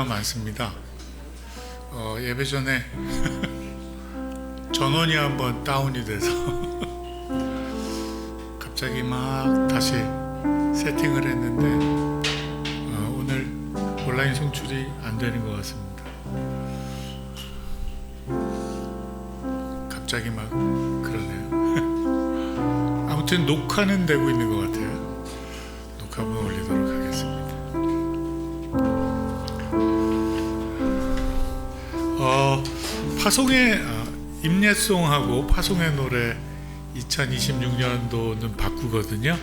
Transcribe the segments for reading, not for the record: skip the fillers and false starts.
경우가 많습니다. 예배 전에 전원이 한번 다운이 돼서 갑자기 막 다시 세팅을 했는데 오늘 온라인 송출이 안 되는 것 같습니다. 갑자기 막 그러네요. 아무튼 녹화는 되고 있는 것 같아요. 녹화본 올리도록 하겠습니다. 파송의 임예송하고 파송의 노래 2026년도는 바꾸거든요.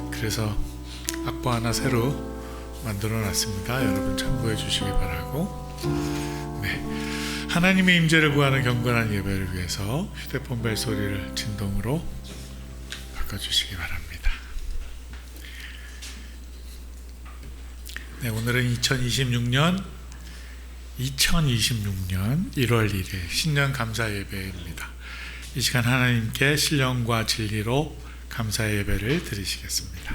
그래서 악보 하나 새로 만들어 놨습니다. 여러분 참고해 주시기 바라고. 네, 하나님의 임재를 구하는 경건한 예배를 위해서 휴대폰 벨 소리를 진동으로 바꿔주시기 바랍니다. 네, 오늘은 2026년 1월 1일 신년 감사 예배입니다. 이 시간 하나님께 신령과 진리로 감사 예배를 드리시겠습니다.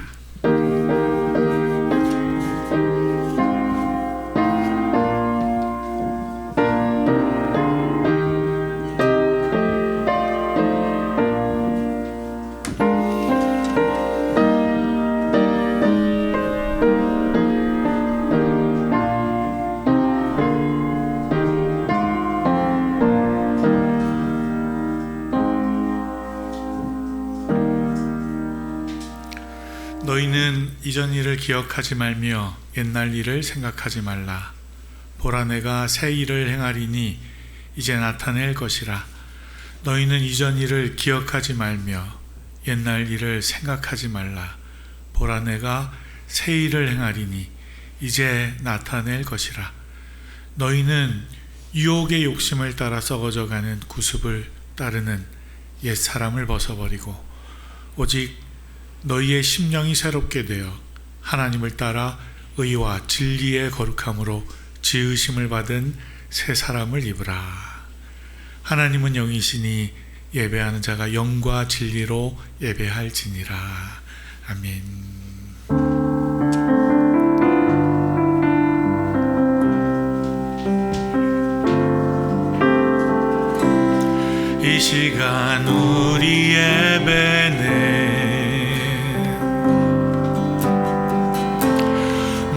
너희는 이전 일을 기억하지 말며 옛날 일을 생각하지 말라. 보라, 내가 새 일을 행하리니 이제 나타낼 것이라. 너희는 이전 일을 기억하지 말며 옛날 일을 생각하지 말라. 보라, 내가 새 일을 행하리니 이제 나타낼 것이라. 너희는 유혹의 욕심을 따라 썩어져가는 구습을 따르는 옛 사람을 벗어버리고 오직 너희의 심령이 새롭게 되어 하나님을 따라 의와 진리의 거룩함으로 지으심을 받은 새 사람을 입으라. 하나님은 영이시니 예배하는 자가 영과 진리로 예배할지니라. 아멘. 이 시간 우리 예배는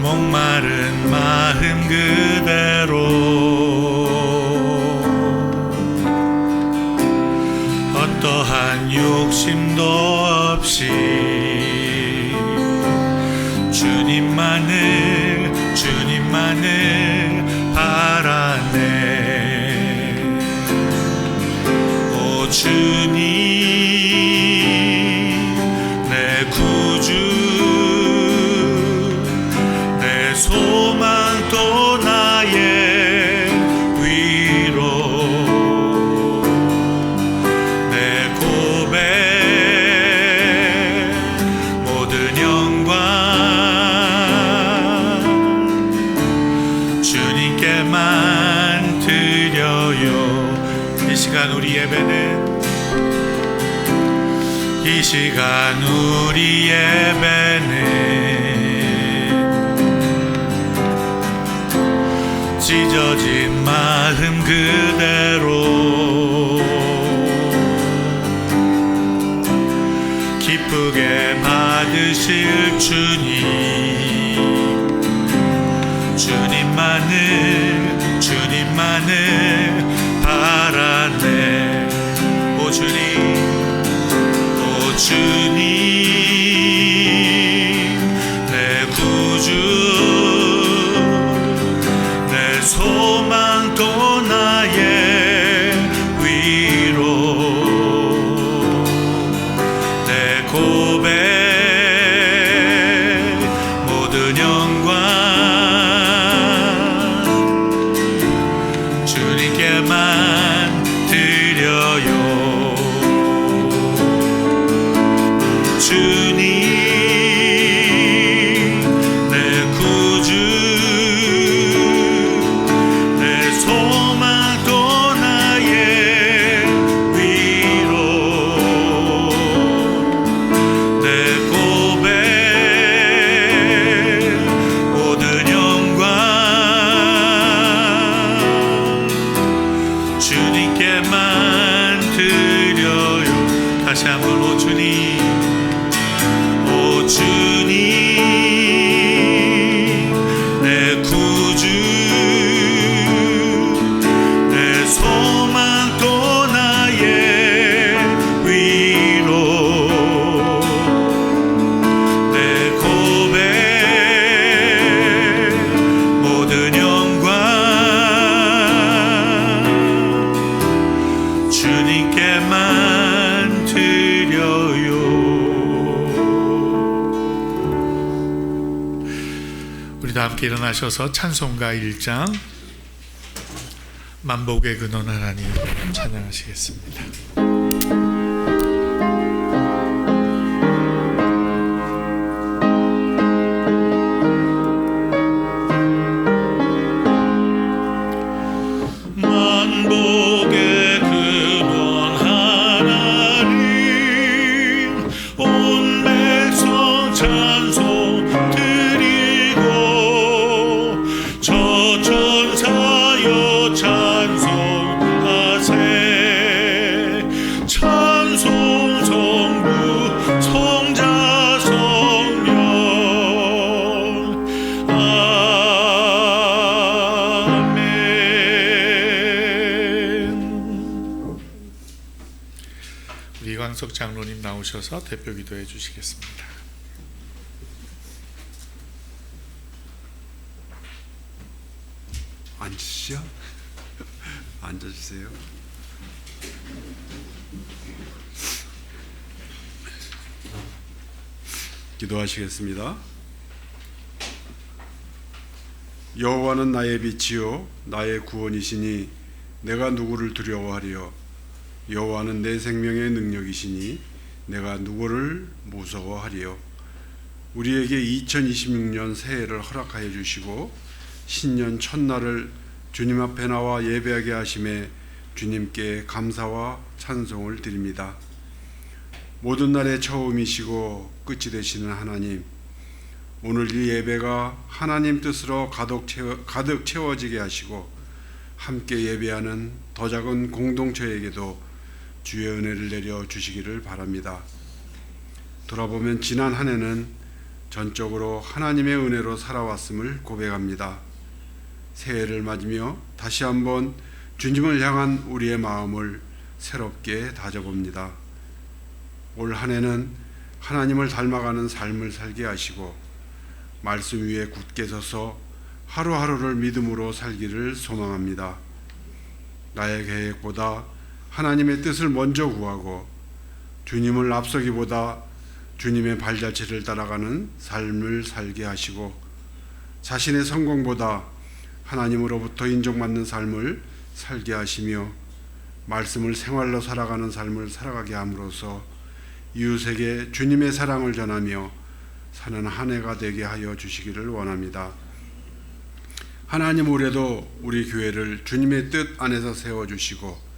목마른 마음 그대로 어떠한 욕심도 없이 주님만을 바라네. 오 주님, 내 구주, 소망 또 나의 위로, 내 고백 모든 영광 주님께만 드려요. 이 시간 우리 예배는 찢어진 마음 그대로 기쁘게 받으실 주님만을 바라네. 오 주님, 내 구주, 내 소망 또 나의 위로, 내 고백 모든 영광 주님께만 드려요. 주님, 내 구주, 내 소망 또 나의 위로, 내 고백 모든 영광 함께 일어나셔서 찬송가 1장 만복의 근원 하나님 찬양하시겠습니다. 이광석 장로님 나오셔서 대표 기도해 주시겠습니다. 앉으시죠. 앉아주세요. 기도하시겠습니다. 여호와는 나의 빛이요 나의 구원이시니 내가 누구를 두려워하리요. 여호와는 내 생명의 능력이시니 내가 누구를 무서워하리요. 우리에게 2026년 새해를 허락하여 주시고 신년 첫날을 주님 앞에 나와 예배하게 하심에 주님께 감사와 찬송을 드립니다. 모든 날의 처음이시고 끝이 되시는 하나님, 오늘 이 예배가 하나님 뜻으로 가득 채워지게 하시고 함께 예배하는 더 작은 공동체에게도 주의 은혜를 내려 주시기를 바랍니다. 돌아보면 지난 한 해는 전적으로 하나님의 은혜로 살아왔음을 고백합니다. 새해를 맞으며 다시 한번 주님을 향한 우리의 마음을 새롭게 다져봅니다. 올 한 해는 하나님을 닮아가는 삶을 살게 하시고 말씀 위에 굳게 서서 하루하루를 믿음으로 살기를 소망합니다. 나의 계획보다 하나님의 뜻을 먼저 구하고 주님을 앞서기보다 주님의 발자취를 따라가는 삶을 살게 하시고 자신의 성공보다 하나님으로부터 인정받는 삶을 살게 하시며 말씀을 생활로 살아가는 삶을 살아가게 함으로써 이웃에게 주님의 사랑을 전하며 사는 한 해가 되게 하여 주시기를 원합니다. 하나님, 올해도 우리 교회를 주님의 뜻 안에서 세워주시고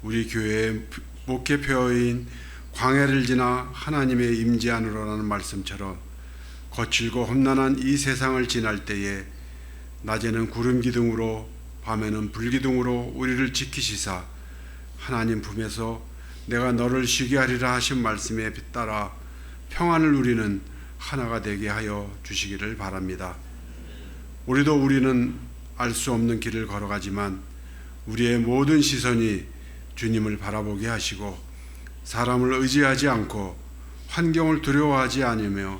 우리 교회의 목회표인 광야를 지나 하나님의 임재 안으로라는 말씀처럼 거칠고 험난한 이 세상을 지날 때에 낮에는 구름 기둥으로 밤에는 불 기둥으로 우리를 지키시사 하나님 품에서 내가 너를 쉬게 하리라 하신 말씀에 따라 평안을 누리는 하나가 되게 하여 주시기를 바랍니다. 우리는 알 수 없는 길을 걸어가지만 우리의 모든 시선이 주님을 바라보게 하시고 사람을 의지하지 않고 환경을 두려워하지 않으며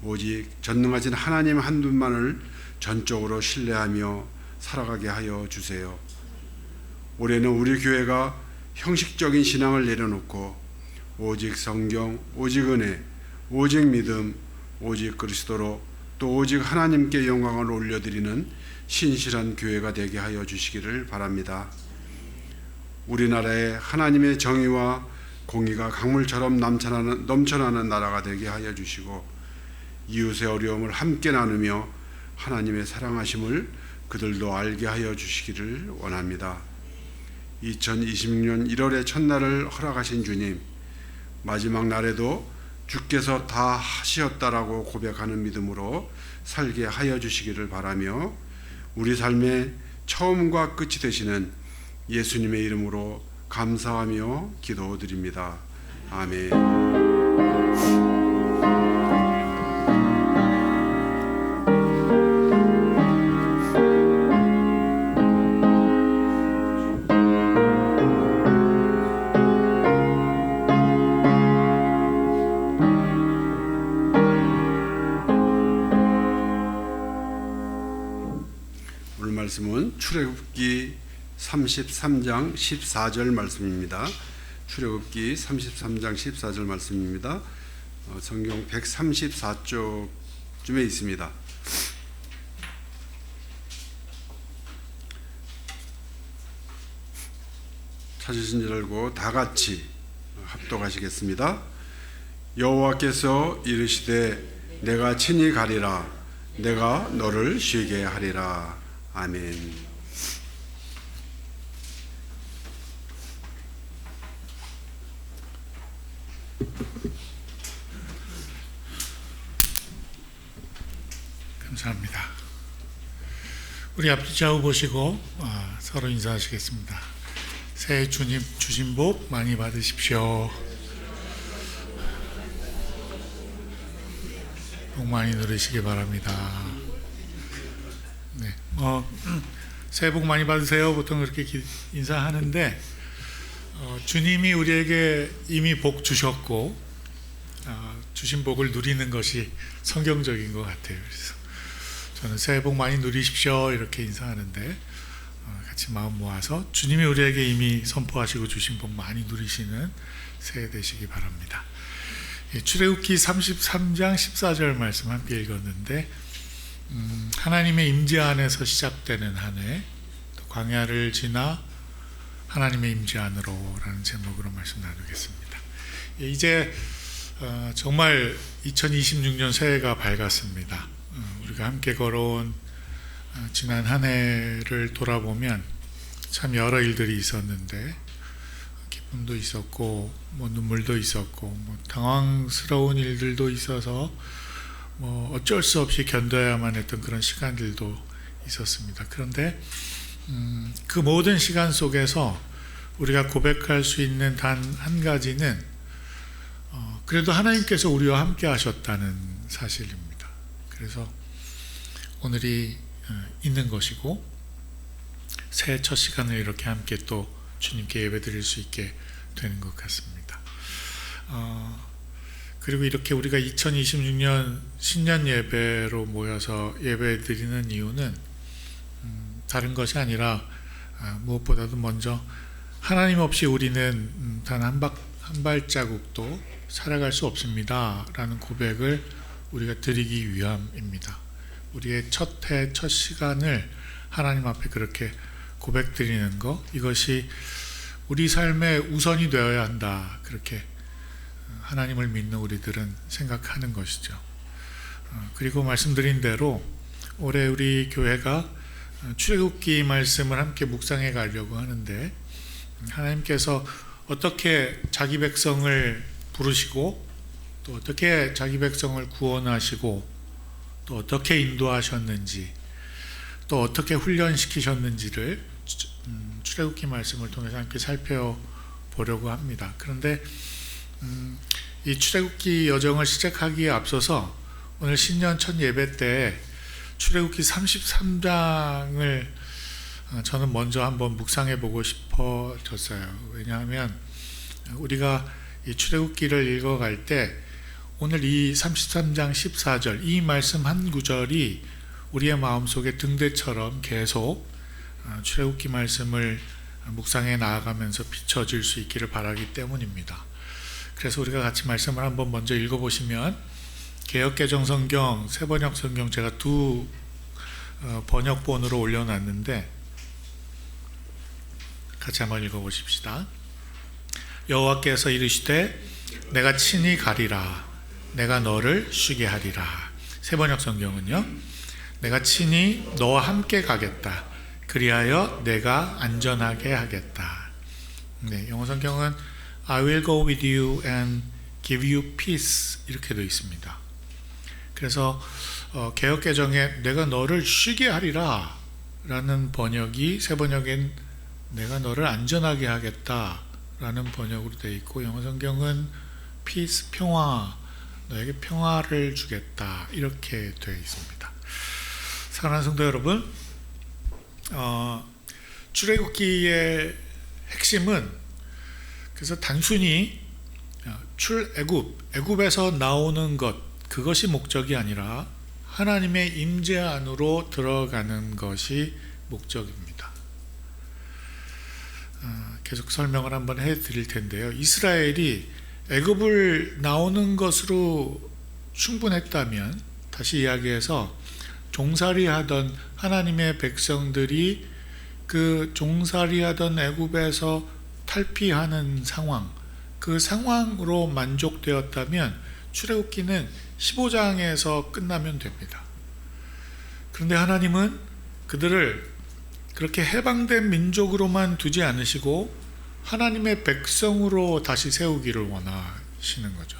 오직 전능하신 하나님 한 분만을 전적으로 신뢰하며 살아가게 하여 주세요. 올해는 우리 교회가 형식적인 신앙을 내려놓고 오직 성경, 오직 은혜, 오직 믿음, 오직 그리스도로 또 오직 하나님께 영광을 올려드리는 신실한 교회가 되게 하여 주시기를 바랍니다. 우리나라에 하나님의 정의와 공의가 강물처럼 넘쳐나는 나라가 되게 하여 주시고 이웃의 어려움을 함께 나누며 하나님의 사랑하심을 그들도 알게 하여 주시기를 원합니다. 2026년 1월의 첫날을 허락하신 주님, 마지막 날에도 주께서 다 하시었다라고 고백하는 믿음으로 살게 하여 주시기를 바라며 우리 삶의 처음과 끝이 되시는 예수님의 이름으로 감사하며 기도드립니다. 아멘. 오늘 말씀은 출애굽기 33장 14절 말씀입니다. 출애굽기 33장 14절 말씀입니다. 성경 134쪽쯤에 있습니다. 찾으신 줄 알고 다 같이 합독하시겠습니다. 여호와께서 이르시되 내가 친히 가리라. 내가 너를 쉬게 하리라. 아멘. 감사합니다. 우리 앞뒤 좌우 보시고 서로 인사하시겠습니다. 새해 주님 주신 복 많이 받으십시오. 복 많이 누리시기 바랍니다. 네, 새해 복 많이 받으세요. 보통 그렇게 인사하는데 주님이 우리에게 이미 복 주셨고 주신 복을 누리는 것이 성경적인 것 같아요. 그래서 저는 새해 복 많이 누리십시오 이렇게 인사하는데 같이 마음 모아서 주님이 우리에게 이미 선포하시고 주신 복 많이 누리시는 새해 되시기 바랍니다. 출애굽기 33장 14절 말씀 함께 읽었는데 하나님의 임재 안에서 시작되는 한 해, 또 광야를 지나 하나님의 임재 안으로 라는 제목으로 말씀 나누겠습니다. 이제 정말 2026년 새해가 밝았습니다. 우리가 함께 걸어온 지난 한 해를 돌아보면 참 여러 일들이 있었는데 기쁨도 있었고 뭐 눈물도 있었고 뭐 당황스러운 일들도 있어서 뭐 어쩔 수 없이 견뎌야만 했던 그런 시간들도 있었습니다. 그런데 그 모든 시간 속에서 우리가 고백할 수 있는 단 한 가지는 그래도 하나님께서 우리와 함께 하셨다는 사실입니다. 그래서 오늘이 있는 것이고 새해 첫 시간을 이렇게 함께 또 주님께 예배드릴 수 있게 되는 것 같습니다. 그리고 이렇게 우리가 2026년 신년 예배로 모여서 예배드리는 이유는 다른 것이 아니라 무엇보다도 먼저 하나님 없이 우리는 단 한 발자국도 살아갈 수 없습니다 라는 고백을 우리가 드리기 위함입니다. 우리의 첫 해, 첫 시간을 하나님 앞에 그렇게 고백드리는 것, 이것이 우리 삶의 우선이 되어야 한다, 그렇게 하나님을 믿는 우리들은 생각하는 것이죠. 그리고 말씀드린 대로 올해 우리 교회가 출애굽기 말씀을 함께 묵상해 가려고 하는데 하나님께서 어떻게 자기 백성을 부르시고 또 어떻게 자기 백성을 구원하시고 또 어떻게 인도하셨는지 또 어떻게 훈련시키셨는지를 출애굽기 말씀을 통해서 함께 살펴보려고 합니다. 그런데 이 출애굽기 여정을 시작하기에 앞서서 오늘 신년 첫 예배 때 출애굽기 33장을 저는 먼저 한번 묵상해 보고 싶어졌어요. 왜냐하면 우리가 이 출애굽기를 읽어갈 때 오늘 이 33장 14절 이 말씀 한 구절이 우리의 마음속에 등대처럼 계속 출애굽기 말씀을 묵상해 나아가면서 비춰질 수 있기를 바라기 때문입니다. 그래서 우리가 같이 말씀을 한번 먼저 읽어보시면 개역개정성경, 새번역성경 제가 두 번역본으로 올려놨는데 같이 한번 읽어보십시다. 여호와께서 이르시되 내가 친히 가리라. 내가 너를 쉬게 하리라. 새번역성경은요, 내가 친히 너와 함께 가겠다. 그리하여 내가 안전하게 하겠다. 네, 영어성경은 I will go with you and give you peace 이렇게 되어 있습니다. 그래서 개역개정에 내가 너를 쉬게 하리라 라는 번역이 새번역엔 내가 너를 안전하게 하겠다 라는 번역으로 되어 있고 영어성경은 peace, 평화, 너에게 평화를 주겠다 이렇게 되어 있습니다. 사랑하는 성도 여러분, 출애굽기의 핵심은 그래서 단순히 애굽에서 나오는 것, 그것이 목적이 아니라 하나님의 임재 안으로 들어가는 것이 목적입니다. 계속 설명을 한번 해드릴 텐데요. 이스라엘이 애굽을 나오는 것으로 충분했다면, 다시 이야기해서 종살이하던 하나님의 백성들이 그 종살이하던 애굽에서 탈피하는 상황, 그 상황으로 만족되었다면 출애굽기는 15장에서 끝나면 됩니다. 그런데 하나님은 그들을 그렇게 해방된 민족으로만 두지 않으시고 하나님의 백성으로 다시 세우기를 원하시는 거죠.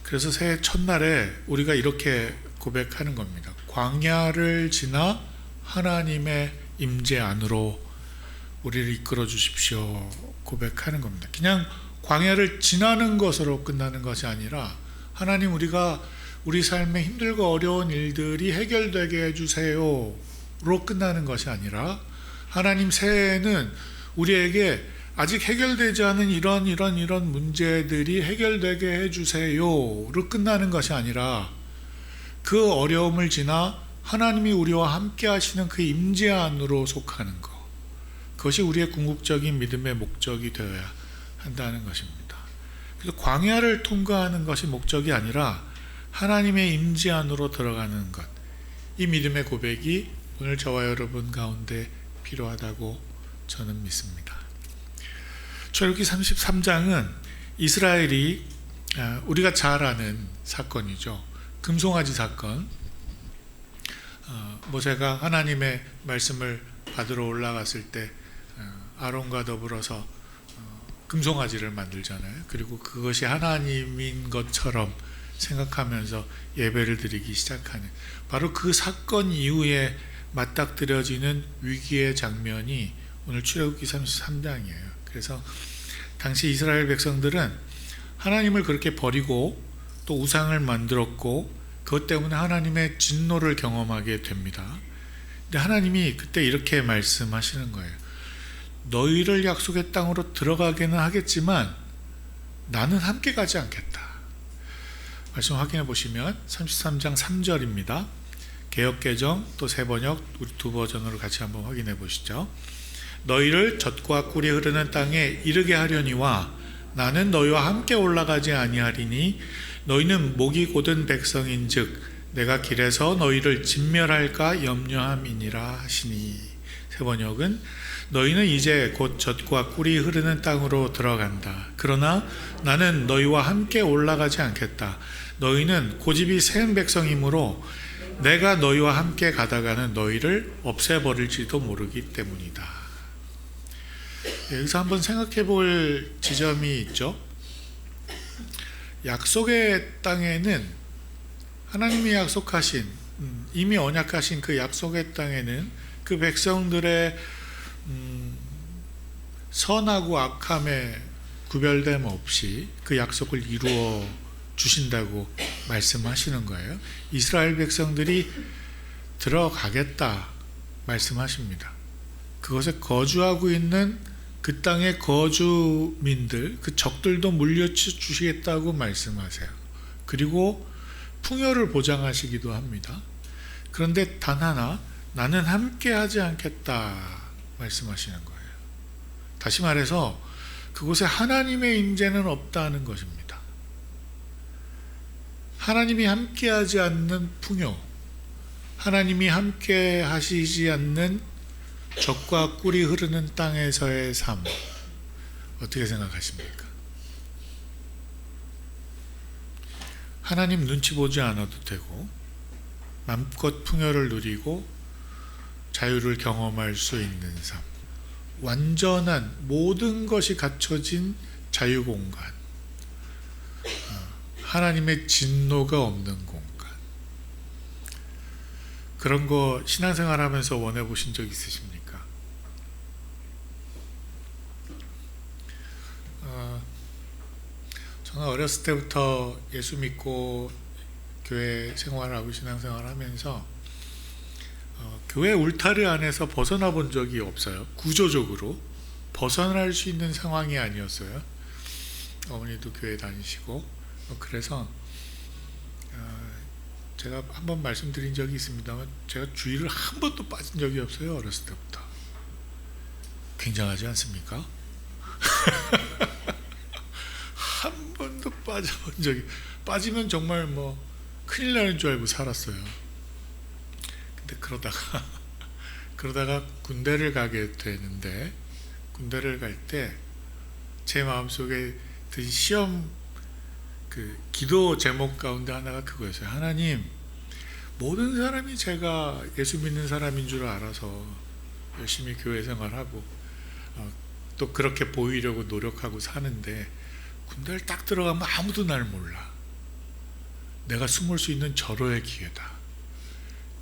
그래서 새해 첫날에 우리가 이렇게 고백하는 겁니다. 광야를 지나 하나님의 임재 안으로 우리를 이끌어 주십시오 고백하는 겁니다. 그냥 광야를 지나는 것으로 끝나는 것이 아니라 하나님, 우리가 우리 삶에 힘들고 어려운 일들이 해결되게 해주세요 로 끝나는 것이 아니라, 하나님, 새해에는 우리에게 아직 해결되지 않은 이런 문제들이 해결되게 해주세요로 끝나는 것이 아니라, 그 어려움을 지나 하나님이 우리와 함께 하시는 그 임재 안으로 속하는 것, 그것이 우리의 궁극적인 믿음의 목적이 되어야 한다는 것입니다. 그래서 광야를 통과하는 것이 목적이 아니라 하나님의 임재 안으로 들어가는 것, 이 믿음의 고백이 오늘 저와 여러분 가운데 필요하다고 저는 믿습니다. 출애굽기 33장은 이스라엘이 우리가 잘 아는 사건이죠. 금송아지 사건. 모세가 하나님의 말씀을 받으러 올라갔을 때 아론과 더불어서 금송아지를 만들잖아요. 그리고 그것이 하나님인 것처럼 생각하면서 예배를 드리기 시작하는, 바로 그 사건 이후에 맞닥뜨려지는 위기의 장면이 오늘 출애굽기 33장이에요. 그래서 당시 이스라엘 백성들은 하나님을 그렇게 버리고 또 우상을 만들었고, 그것 때문에 하나님의 진노를 경험하게 됩니다. 근데 하나님이 그때 이렇게 말씀하시는 거예요. 너희를 약속의 땅으로 들어가게는 하겠지만 나는 함께 가지 않겠다. 말씀 확인해 보시면 33장 3절입니다. 개역개정 또 새번역 우리 두 버전으로 같이 한번 확인해 보시죠. 너희를 젖과 꿀이 흐르는 땅에 이르게 하려니와 나는 너희와 함께 올라가지 아니하리니 너희는 목이 곧은 백성인즉 내가 길에서 너희를 진멸할까 염려함이니라 하시니. 새번역은 너희는 이제 곧 젖과 꿀이 흐르는 땅으로 들어간다. 그러나 나는 너희와 함께 올라가지 않겠다. 너희는 고집이 세은 백성이므로 내가 너희와 함께 가다가는 너희를 없애버릴지도 모르기 때문이다. 여기서 한번 생각해 볼 지점이 있죠. 약속의 땅에는 하나님이 약속하신, 이미 언약하신 그 약속의 땅에는 그 백성들의 선하고 악함에 구별됨 없이 그 약속을 이루어 주신다고 말씀하시는 거예요. 이스라엘 백성들이 들어가겠다 말씀하십니다. 그것에 거주하고 있는 그 땅의 거주민들, 그 적들도 물려주시겠다고 말씀하세요. 그리고 풍요를 보장하시기도 합니다. 그런데 단 하나, 나는 함께 하지 않겠다 말씀하시는 거예요. 다시 말해서 그곳에 하나님의 임재는 없다는 것입니다. 하나님이 함께 하지 않는 풍요, 하나님이 함께 하시지 않는 젖과 꿀이 흐르는 땅에서의 삶, 어떻게 생각하십니까? 하나님 눈치 보지 않아도 되고 마음껏 풍요를 누리고 자유를 경험할 수 있는 삶, 완전한 모든 것이 갖춰진 자유공간, 하나님의 진노가 없는 공간, 그런 거 신앙생활하면서 원해보신 적 있으십니까? 저는 어렸을 때부터 예수 믿고 교회 생활하고 신앙생활 하면서 교회 울타리 안에서 벗어나 본 적이 없어요. 구조적으로 벗어날 수 있는 상황이 아니었어요. 어머니도 교회 다니시고, 그래서 제가 한번 말씀드린 적이 있습니다만 제가 주일을 한 번도 빠진 적이 없어요. 어렸을 때부터. 굉장하지 않습니까? 한 번도 빠져본 적이, 빠지면 정말 뭐 큰일 나는 줄 알고 살았어요. 근데 그러다가 군대를 가게 되는데, 군대를 갈 때 제 마음속에 든 시험 그 기도 제목 가운데 하나가 그거였어요. 하나님, 모든 사람이 제가 예수 믿는 사람인 줄 알아서 열심히 교회 생활하고 또 그렇게 보이려고 노력하고 사는데 군대를 딱 들어가면 아무도 날 몰라. 내가 숨을 수 있는 절호의 기회다.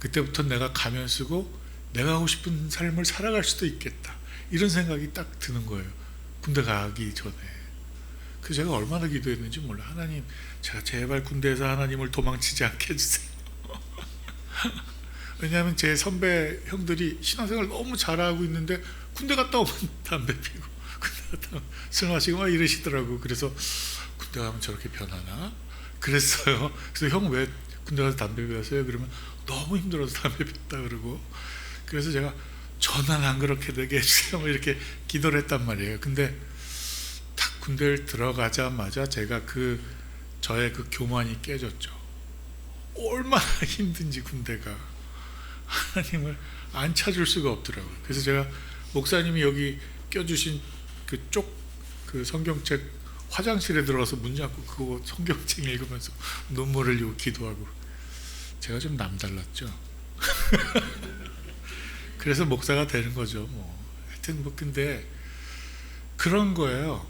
그때부터 내가 가면 쓰고 내가 하고 싶은 삶을 살아갈 수도 있겠다. 이런 생각이 딱 드는 거예요. 군대 가기 전에. 그래서 제가 얼마나 기도했는지 몰라. 하나님, 제가 제발 군대에서 하나님을 도망치지 않게 해주세요. 왜냐하면 제 선배 형들이 신앙생활 너무 잘하고 있는데 군대 갔다 오면 담배 피고 군대 갔다 오면 술 마시고 막 이러시더라고. 그래서 군대 가면 저렇게 변하나? 그랬어요. 그래서 형 왜 군대 가서 담배 피웠어요? 그러면 너무 힘들어서 담배 피웠다 그러고. 그래서 제가 전화는 안 그렇게 되게 해주세요. 이렇게 기도를 했단 말이에요. 근데 딱 군대를 들어가자마자 제가 저의 그 교만이 깨졌죠. 얼마나 힘든지 군대가 하나님을 안 찾을 수가 없더라고요. 그래서 제가 목사님이 여기 껴주신 그 성경책 화장실에 들어가서 문 잡고 그거 성경책 읽으면서 눈물을 흘리고 기도하고 제가 좀 남달랐죠. 그래서 목사가 되는 거죠. 하여튼 근데 그런 거예요.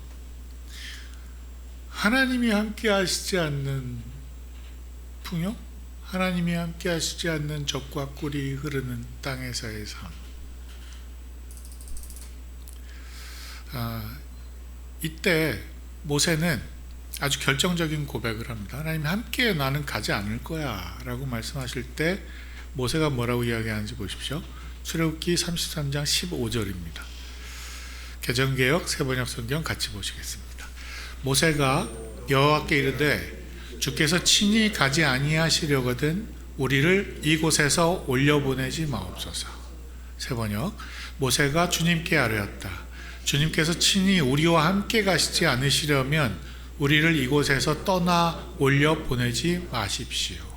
하나님이 함께 하시지 않는 풍요? 하나님이 함께 하시지 않는 적과 꿀이 흐르는 땅에서의 삶. 이때 모세는 아주 결정적인 고백을 합니다. 하나님 함께 나는 가지 않을 거야 라고 말씀하실 때 모세가 뭐라고 이야기하는지 보십시오. 출애굽기 33장 15절입니다. 개정개역 세번역 성경 같이 보시겠습니다. 모세가 여호와께 이르되 주께서 친히 가지 아니하시려거든 우리를 이곳에서 올려보내지 마옵소서. 세번역 모세가 주님께 아뢰었다. 주님께서 친히 우리와 함께 가시지 않으시려면 우리를 이곳에서 떠나 올려보내지 마십시오.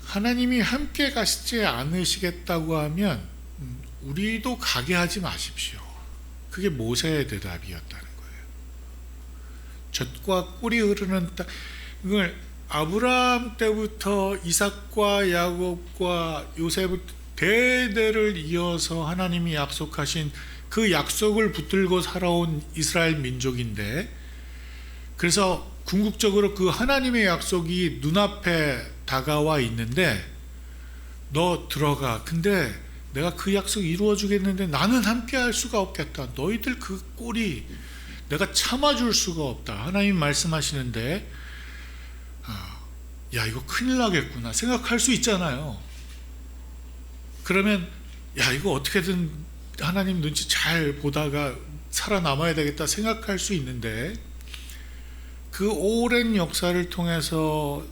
하나님이 함께 가시지 않으시겠다고 하면 우리도 가게 하지 마십시오. 그게 모세의 대답이었다는 거예요. 젖과 꿀이 흐르는 땅, 이걸 아브라함 때부터 이삭과 야곱과 요셉부터 대대를 이어서 하나님이 약속하신 그 약속을 붙들고 살아온 이스라엘 민족인데, 그래서 궁극적으로 그 하나님의 약속이 눈앞에 다가와 있는데 너 들어가. 근데 내가 그 약속 이루어 주겠는데 나는 함께 할 수가 없겠다. 너희들 그 꼴이 내가 참아줄 수가 없다. 하나님 말씀하시는데 야 이거 큰일 나겠구나 생각할 수 있잖아요. 그러면 야 이거 어떻게든 하나님 눈치 잘 보다가 살아남아야 되겠다 생각할 수 있는데, 그 오랜 역사를 통해서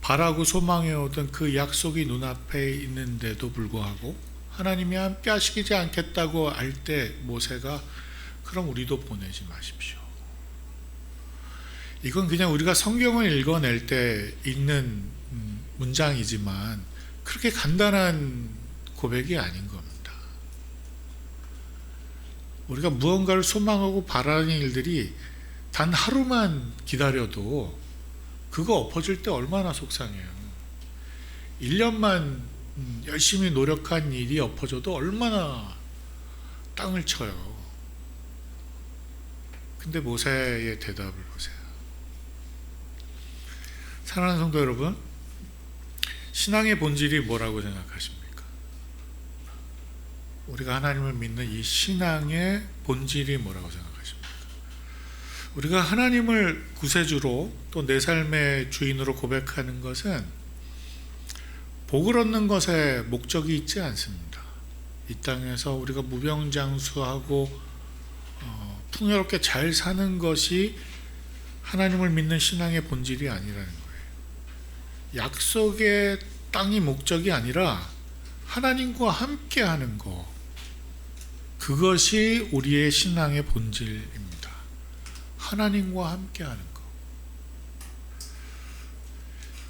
바라고 소망해오던 그 약속이 눈앞에 있는데도 불구하고 하나님이 함께 하시지 않겠다고 할 때 모세가 그럼 우리도 보내지 마십시오. 이건 그냥 우리가 성경을 읽어낼 때 읽는 문장이지만 그렇게 간단한 고백이 아닌 겁니다. 우리가 무언가를 소망하고 바라는 일들이 단 하루만 기다려도 그거 엎어질 때 얼마나 속상해요. 1년만 열심히 노력한 일이 엎어져도 얼마나 땅을 쳐요. 근데 모세의 대답을 보세요. 사랑하는 성도 여러분, 신앙의 본질이 뭐라고 생각하십니까? 우리가 하나님을 믿는 이 신앙의 본질이 뭐라고 생각하십니까? 우리가 하나님을 구세주로 또 내 삶의 주인으로 고백하는 것은 복을 얻는 것에 목적이 있지 않습니다. 이 땅에서 우리가 무병장수하고 풍요롭게 잘 사는 것이 하나님을 믿는 신앙의 본질이 아니라는 거예요. 약속의 땅이 목적이 아니라 하나님과 함께 하는 것, 그것이 우리의 신앙의 본질입니다. 하나님과 함께 하는 것.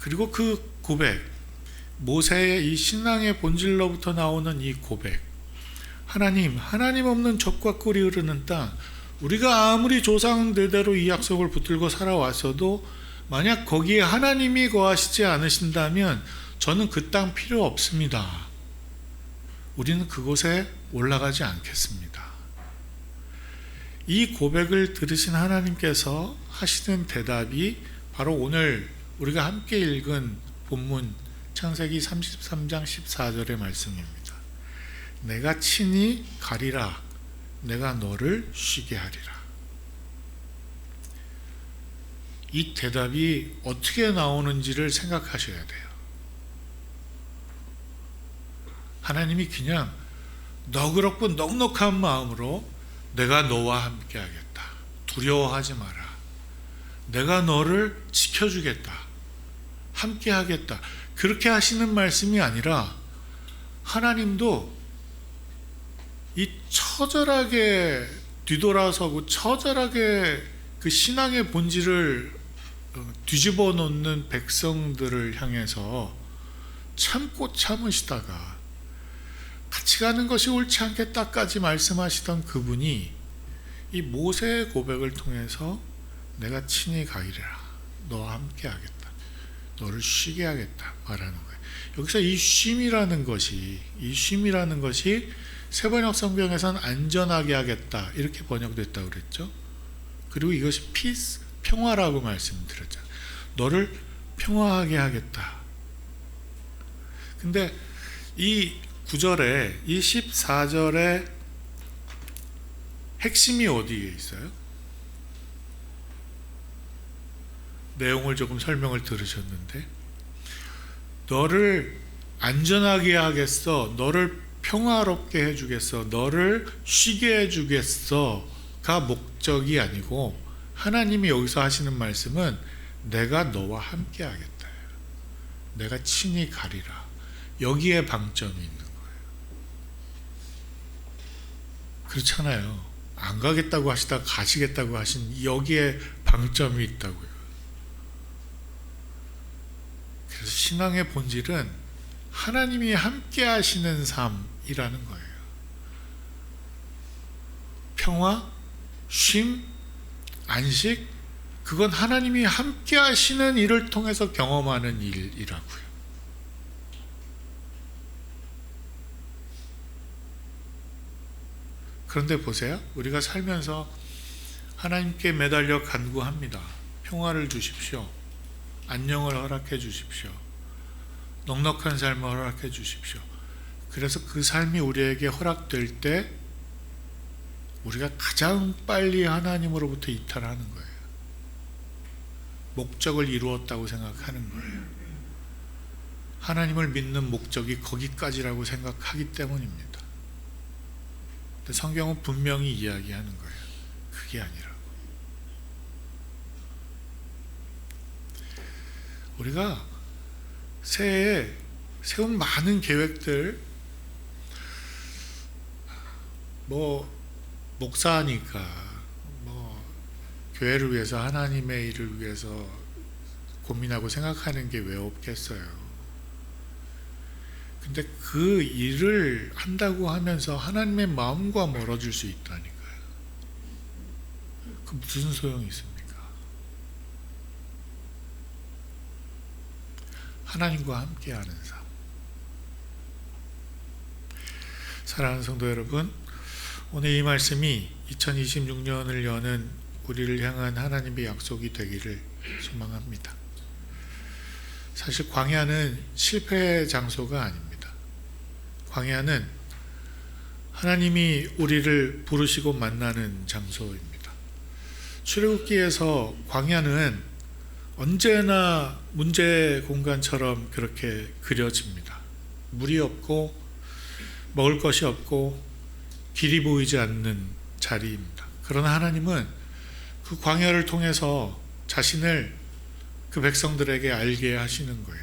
그리고 그 고백, 모세의 이 신앙의 본질로부터 나오는 이 고백, 하나님 없는 젖과 꿀이 흐르는 땅, 우리가 아무리 조상대대로 이 약속을 붙들고 살아왔어도 만약 거기에 하나님이 거하시지 않으신다면 저는 그 땅 필요 없습니다. 우리는 그곳에 올라가지 않겠습니다. 이 고백을 들으신 하나님께서 하시는 대답이 바로 오늘 우리가 함께 읽은 본문 창세기 33장 14절의 말씀입니다. 내가 친히 가리라. 내가 너를 쉬게 하리라. 이 대답이 어떻게 나오는지를 생각하셔야 돼요. 하나님이 그냥 너그럽고 넉넉한 마음으로 내가 너와 함께 하겠다. 두려워하지 마라. 내가 너를 지켜주겠다. 함께 하겠다. 그렇게 하시는 말씀이 아니라 하나님도 이 처절하게 뒤돌아서고 처절하게 그 신앙의 본질을 뒤집어 놓는 백성들을 향해서 참고 참으시다가 같이 가는 것이 옳지 않겠다까지 말씀하시던 그분이 이 모세의 고백을 통해서 내가 친히 가리라. 너와 함께 하겠다. 너를 쉬게 하겠다 말하는 거예요. 여기서 이 쉼이라는 것이 세번역 성경에서는 안전하게 하겠다 이렇게 번역됐다고 그랬죠. 그리고 이것이 peace, 평화라고 말씀드렸잖아요. 너를 평화하게 하겠다. 근데 이 9절에 이 14절의 핵심이 어디에 있어요? 내용을 조금 설명을 들으셨는데 너를 안전하게 하겠어, 너를 평화롭게 해주겠어, 너를 쉬게 해주겠어가 목적이 아니고 하나님이 여기서 하시는 말씀은 내가 너와 함께 하겠다. 내가 친히 가리라. 여기에 방점이 있는 거예요. 그렇잖아요. 안 가겠다고 하시다가 가시겠다고 하신 여기에 방점이 있다고요. 그래서 신앙의 본질은 하나님이 함께 하시는 삶이라는 거예요. 평화, 쉼, 안식, 그건 하나님이 함께 하시는 일을 통해서 경험하는 일이라고요. 그런데 보세요. 우리가 살면서 하나님께 매달려 간구합니다. 평화를 주십시오. 안녕을 허락해 주십시오. 넉넉한 삶을 허락해 주십시오. 그래서 그 삶이 우리에게 허락될 때 우리가 가장 빨리 하나님으로부터 이탈하는 거예요. 목적을 이루었다고 생각하는 거예요. 하나님을 믿는 목적이 거기까지라고 생각하기 때문입니다. 근데 성경은 분명히 이야기하는 거예요. 그게 아니라고. 우리가 새해에 세운 많은 계획들, 목사니까 교회를 위해서 하나님의 일을 위해서 고민하고 생각하는 게 왜 없겠어요. 근데 그 일을 한다고 하면서 하나님의 마음과 멀어질 수 있다니까요. 그 무슨 소용이 있습니까? 하나님과 함께하는 삶. 사랑하는 성도 여러분, 오늘 이 말씀이 2026년을 여는 우리를 향한 하나님의 약속이 되기를 소망합니다. 사실 광야는 실패의 장소가 아닙니다. 광야는 하나님이 우리를 부르시고 만나는 장소입니다. 출애굽기에서 광야는 언제나 문제 공간처럼 그렇게 그려집니다. 물이 없고 먹을 것이 없고 길이 보이지 않는 자리입니다. 그러나 하나님은 그 광야를 통해서 자신을 그 백성들에게 알게 하시는 거예요.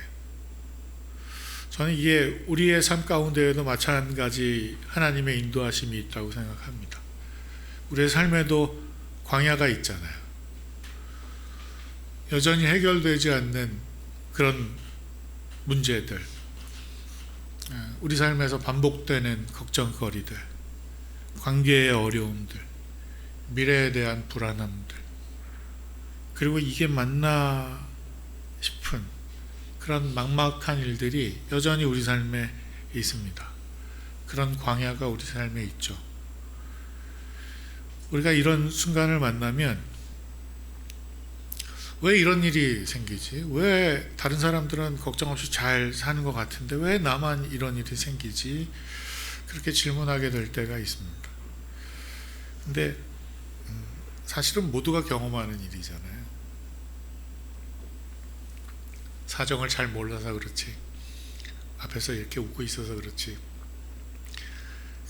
저는 이게 우리의 삶 가운데에도 마찬가지 하나님의 인도하심이 있다고 생각합니다. 우리의 삶에도 광야가 있잖아요. 여전히 해결되지 않는 그런 문제들, 우리 삶에서 반복되는 걱정거리들, 관계의 어려움들, 미래에 대한 불안함들, 그리고 이게 맞나 싶은 그런 막막한 일들이 여전히 우리 삶에 있습니다. 그런 광야가 우리 삶에 있죠. 우리가 이런 순간을 만나면 왜 이런 일이 생기지? 왜 다른 사람들은 걱정 없이 잘 사는 것 같은데 왜 나만 이런 일이 생기지? 그렇게 질문하게 될 때가 있습니다. 근데 사실은 모두가 경험하는 일이잖아요. 사정을 잘 몰라서 그렇지, 앞에서 이렇게 웃고 있어서 그렇지,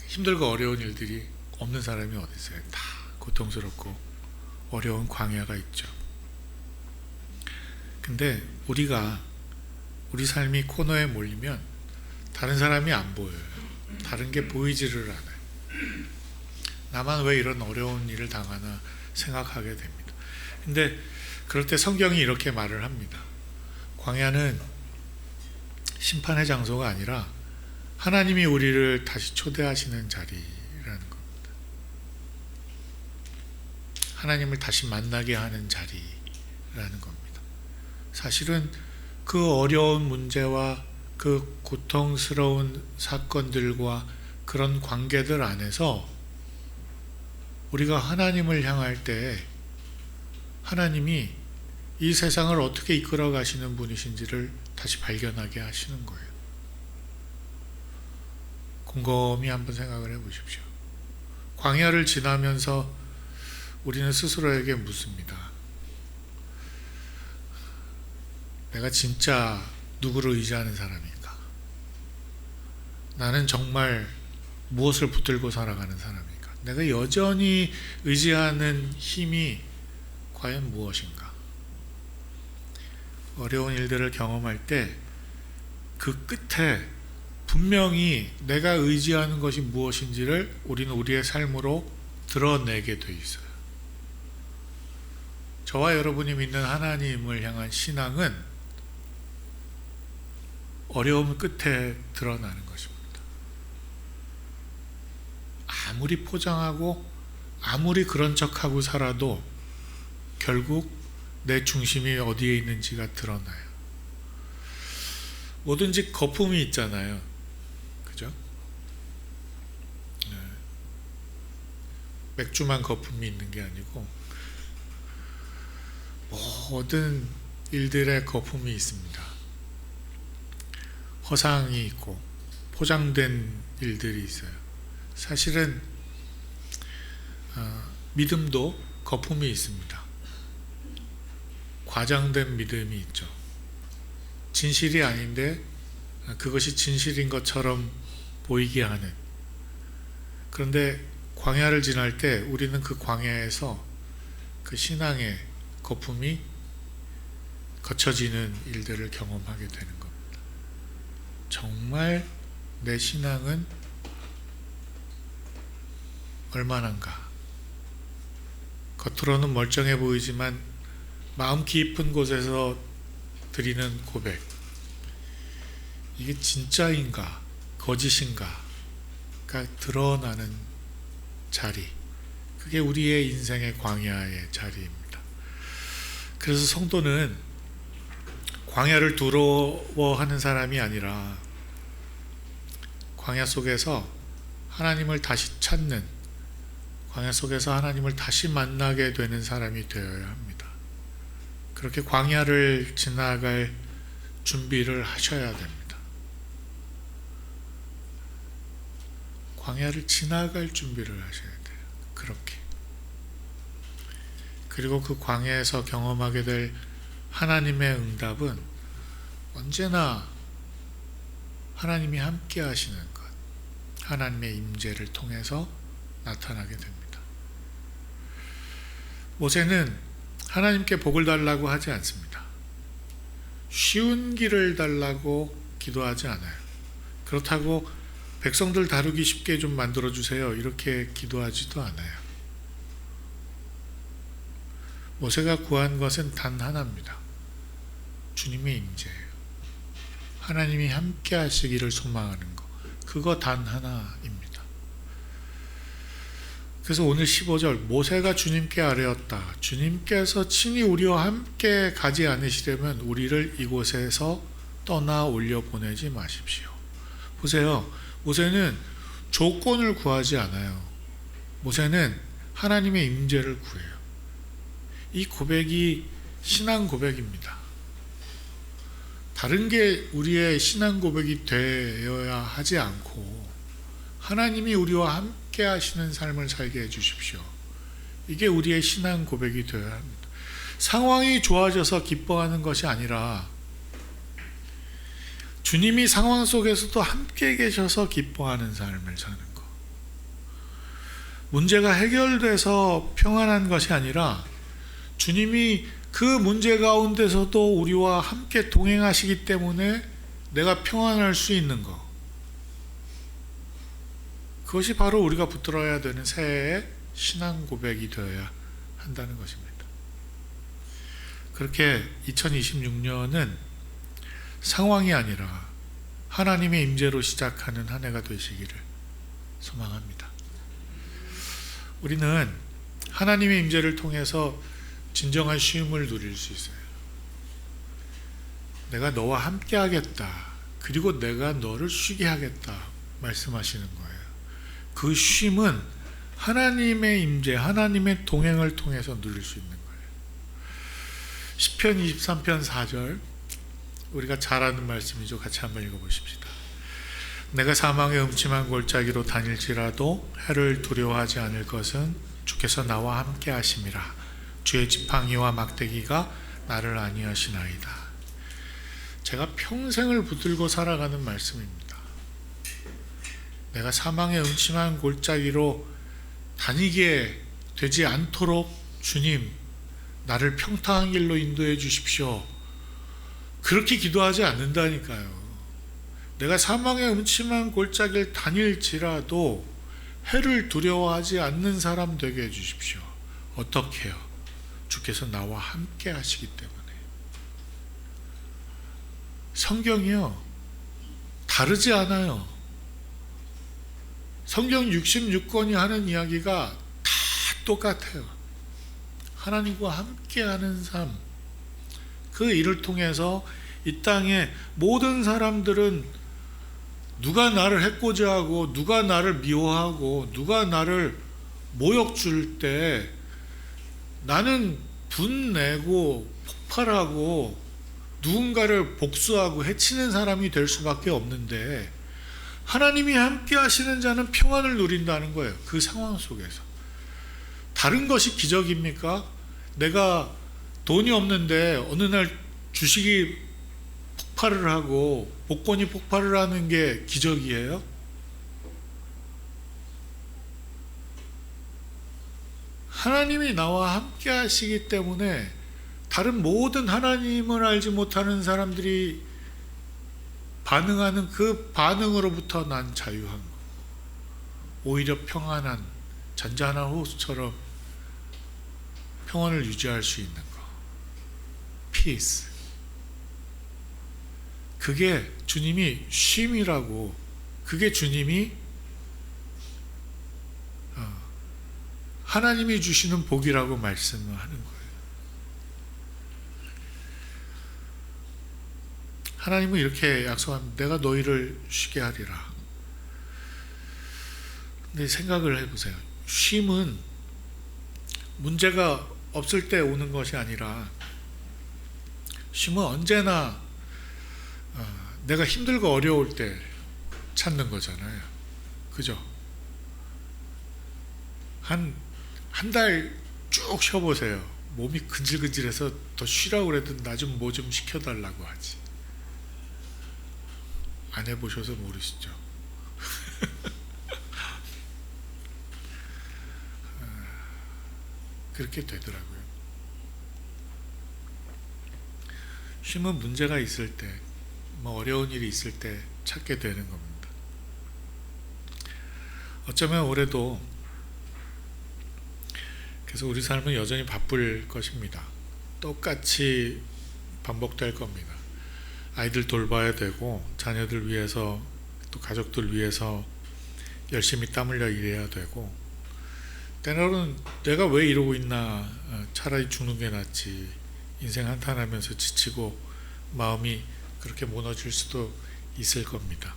힘들고 어려운 일들이 없는 사람이 어디 있어요? 다 고통스럽고 어려운 광야가 있죠. 근데 우리가 우리 삶이 코너에 몰리면 다른 사람이 안 보여요. 다른 게 보이지를 않아요. 나만 왜 이런 어려운 일을 당하나 생각하게 됩니다. 근데 그럴 때 성경이 이렇게 말을 합니다. 광야는 심판의 장소가 아니라 하나님이 우리를 다시 초대하시는 자리라는 겁니다. 하나님을 다시 만나게 하는 자리라는 겁니다. 사실은 그 어려운 문제와 그 고통스러운 사건들과 그런 관계들 안에서 우리가 하나님을 향할 때 하나님이 이 세상을 어떻게 이끌어 가시는 분이신지를 다시 발견하게 하시는 거예요. 곰곰이 한번 생각을 해보십시오. 광야를 지나면서 우리는 스스로에게 묻습니다. 내가 진짜 누구를 의지하는 사람인가? 나는 정말 무엇을 붙들고 살아가는 사람인가? 내가 여전히 의지하는 힘이 과연 무엇인가? 어려운 일들을 경험할 때 그 끝에 분명히 내가 의지하는 것이 무엇인지를 우리는 우리의 삶으로 드러내게 돼 있어요. 저와 여러분이 믿는 하나님을 향한 신앙은 어려움 끝에 드러나는 것입니다. 아무리 포장하고 아무리 그런 척하고 살아도 결국 내 중심이 어디에 있는지가 드러나요. 뭐든지 거품이 있잖아요. 그죠? 맥주만 거품이 있는 게 아니고 모든 일들의 거품이 있습니다. 허상이 있고 포장된 일들이 있어요. 사실은 믿음도 거품이 있습니다. 과장된 믿음이 있죠. 진실이 아닌데 그것이 진실인 것처럼 보이게 하는. 그런데 광야를 지날 때 우리는 그 광야에서 그 신앙의 거품이 거쳐지는 일들을 경험하게 되는 겁니다. 정말 내 신앙은 얼마나인가? 겉으로는 멀쩡해 보이지만 마음 깊은 곳에서 드리는 고백, 이게 진짜인가 거짓인가가 드러나는 자리, 그게 우리의 인생의 광야의 자리입니다. 그래서 성도는 광야를 두려워하는 사람이 아니라 광야 속에서 하나님을 다시 찾는, 광야 속에서 하나님을 다시 만나게 되는 사람이 되어야 합니다. 그렇게 광야를 지나갈 준비를 하셔야 됩니다. 광야를 지나갈 준비를 하셔야 돼요. 그렇게. 그리고 그 광야에서 경험하게 될 하나님의 응답은 언제나 하나님이 함께 하시는 것, 하나님의 임재를 통해서 나타나게 됩니다. 모세는 하나님께 복을 달라고 하지 않습니다. 쉬운 길을 달라고 기도하지 않아요. 그렇다고 백성들 다루기 쉽게 좀 만들어주세요, 이렇게 기도하지도 않아요. 모세가 구한 것은 단 하나입니다. 주님의 임재예요. 하나님이 함께 하시기를 소망하는 것, 그거 단 하나입니다. 그래서 오늘 15절 모세가 주님께 아뢰었다. 주님께서 친히 우리와 함께 가지 않으시려면 우리를 이곳에서 떠나 올려보내지 마십시오. 보세요. 모세는 조건을 구하지 않아요. 모세는 하나님의 임재를 구해요. 이 고백이 신앙 고백입니다. 다른 게 우리의 신앙 고백이 되어야 하지 않고 하나님이 우리와 함께 하시는 삶을 살게 해주십시오. 이게 우리의 신앙 고백이 되어야 합니다. 상황이 좋아져서 기뻐하는 것이 아니라 주님이 상황 속에서도 함께 계셔서 기뻐하는 삶을 사는 것. 문제가 해결돼서 평안한 것이 아니라 주님이 그 문제 가운데서도 우리와 함께 동행하시기 때문에 내가 평안할 수 있는 것. 그것이 바로 우리가 붙들어야 되는 새해의 신앙 고백이 되어야 한다는 것입니다. 그렇게 2026년은 상황이 아니라 하나님의 임재로 시작하는 한 해가 되시기를 소망합니다. 우리는 하나님의 임재를 통해서 진정한 쉼을 누릴 수 있어요. 내가 너와 함께 하겠다. 그리고 내가 너를 쉬게 하겠다. 말씀하시는 거예요. 그 쉼은 하나님의 임재, 하나님의 동행을 통해서 누릴 수 있는 거예요. 시편 23편 4절 우리가 잘 아는 말씀이죠. 같이 한번 읽어보십시다. 내가 사망의 음침한 골짜기로 다닐지라도 해를 두려워하지 않을 것은 주께서 나와 함께 하심이라. 주의 지팡이와 막대기가 나를 안위하시나이다. 제가 평생을 붙들고 살아가는 말씀입니다. 내가 사망의 음침한 골짜기로 다니게 되지 않도록 주님 나를 평탄한 길로 인도해 주십시오. 그렇게 기도하지 않는다니까요. 내가 사망의 음침한 골짜기를 다닐지라도 해를 두려워하지 않는 사람 되게 해주십시오. 어떻게 해요? 주께서 나와 함께 하시기 때문에. 성경이요 다르지 않아요. 성경 66권이 하는 이야기가 다 똑같아요. 하나님과 함께하는 삶, 그 일을 통해서 이 땅의 모든 사람들은 누가 나를 해코지하고 누가 나를 미워하고 누가 나를 모욕 줄 때 나는 분내고 폭발하고 누군가를 복수하고 해치는 사람이 될 수밖에 없는데 하나님이 함께 하시는 자는 평안을 누린다는 거예요. 그 상황 속에서. 다른 것이 기적입니까? 내가 돈이 없는데 어느 날 주식이 폭발을 하고 복권이 폭발을 하는 게 기적이에요? 하나님이 나와 함께 하시기 때문에 다른 모든 하나님을 알지 못하는 사람들이 반응하는 그 반응으로부터 난 자유한 거. 오히려 평안한 잔잔한 호수처럼 평안을 유지할 수 있는 거. Peace. 그게 주님이 쉼이라고, 그게 주님이 하나님이 주시는 복이라고 말씀을 하는 거예요. 하나님은 이렇게 약속합니다. 내가 너희를 쉬게 하리라. 근데 생각을 해보세요. 쉼은 문제가 없을 때 오는 것이 아니라 쉼은 언제나 내가 힘들고 어려울 때 찾는 거잖아요. 그죠? 한 달 쭉 쉬어보세요. 몸이 근질근질해서 더 쉬라고 그래도 나 좀 뭐 좀 시켜달라고 하지. 안 해보셔서 모르시죠? 그렇게 되더라고요. 쉼은 문제가 있을 때, 뭐 어려운 일이 있을 때 찾게 되는 겁니다. 어쩌면 올해도 그래서 우리 삶은 여전히 바쁠 것입니다. 똑같이 반복될 겁니다. 아이들 돌봐야 되고 자녀들 위해서 또 가족들 위해서 열심히 땀 흘려 일해야 되고 때로는 내가 왜 이러고 있나, 차라리 죽는 게 낫지, 인생 한탄하면서 지치고 마음이 그렇게 무너질 수도 있을 겁니다.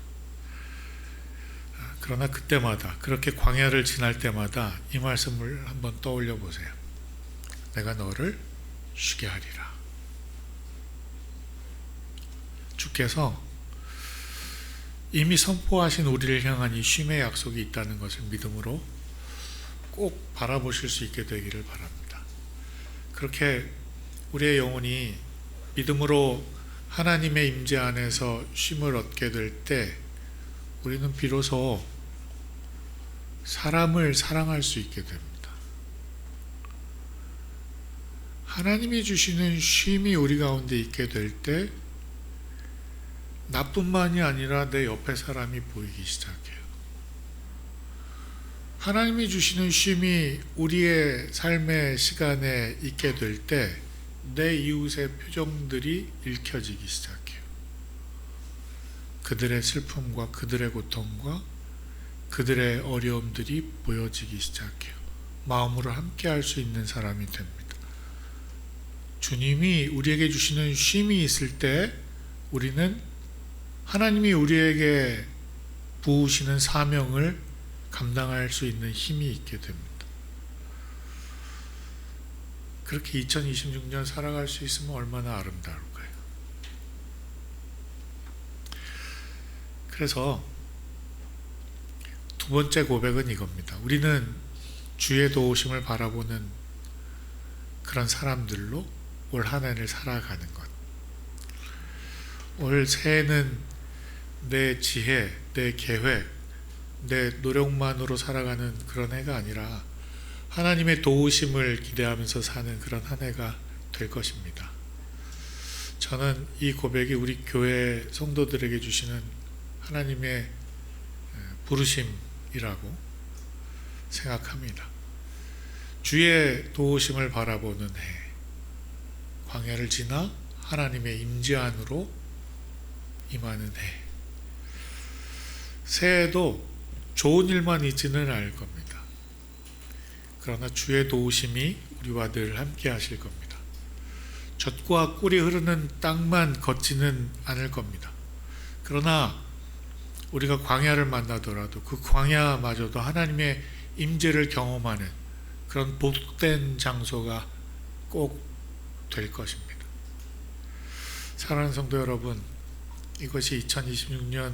그러나 그때마다, 그렇게 광야를 지날 때마다 이 말씀을 한번 떠올려 보세요. 내가 너를 쉬게 하리라. 주께서 이미 선포하신 우리를 향한 이 쉼의 약속이 있다는 것을 믿음으로 꼭 바라보실 수 있게 되기를 바랍니다. 그렇게 우리의 영혼이 믿음으로 하나님의 임재 안에서 쉼을 얻게 될 때 우리는 비로소 사람을 사랑할 수 있게 됩니다. 하나님이 주시는 쉼이 우리 가운데 있게 될 때 나뿐만이 아니라 내 옆에 사람이 보이기 시작해요. 하나님이 주시는 쉼이 우리의 삶의 시간에 있게 될 때 내 이웃의 표정들이 읽혀지기 시작해요. 그들의 슬픔과 그들의 고통과 그들의 어려움들이 보여지기 시작해요. 마음으로 함께 할 수 있는 사람이 됩니다. 주님이 우리에게 주시는 쉼이 있을 때 우리는 하나님이 우리에게 부으시는 사명을 감당할 수 있는 힘이 있게 됩니다. 그렇게 2026년 살아갈 수 있으면 얼마나 아름다울까요? 그래서 두 번째 고백은 이겁니다. 우리는 주의 도우심을 바라보는 그런 사람들로 올 한 해를 살아가는 것. 올 새해는 내 지혜, 내 계획, 내 노력만으로 살아가는 그런 해가 아니라 하나님의 도우심을 기대하면서 사는 그런 한 해가 될 것입니다. 저는 이 고백이 우리 교회 성도들에게 주시는 하나님의 부르심이라고 생각합니다. 주의 도우심을 바라보는 해, 광야를 지나 하나님의 임재 안으로 임하는 해. 새해도 좋은 일만 있지는 않을 겁니다. 그러나 주의 도우심이 우리와 늘 함께 하실 겁니다. 젖과 꿀이 흐르는 땅만 걷지는 않을 겁니다. 그러나 우리가 광야를 만나더라도 그 광야마저도 하나님의 임재를 경험하는 그런 복된 장소가 꼭 될 것입니다. 사랑하는 성도 여러분, 이것이 2026년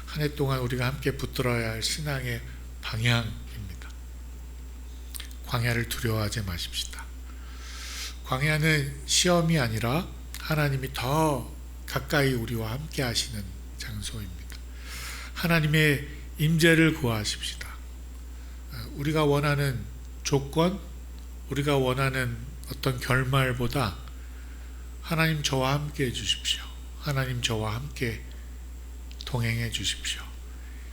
한 해 동안 우리가 함께 붙들어야 할 신앙의 방향입니다. 광야를 두려워하지 마십시다. 광야는 시험이 아니라 하나님이 더 가까이 우리와 함께 하시는 장소입니다. 하나님의 임재를 구하십시다. 우리가 원하는 조건, 우리가 원하는 어떤 결말보다 하나님 저와 함께 해주십시오. 하나님 저와 함께 동행해 주십시오.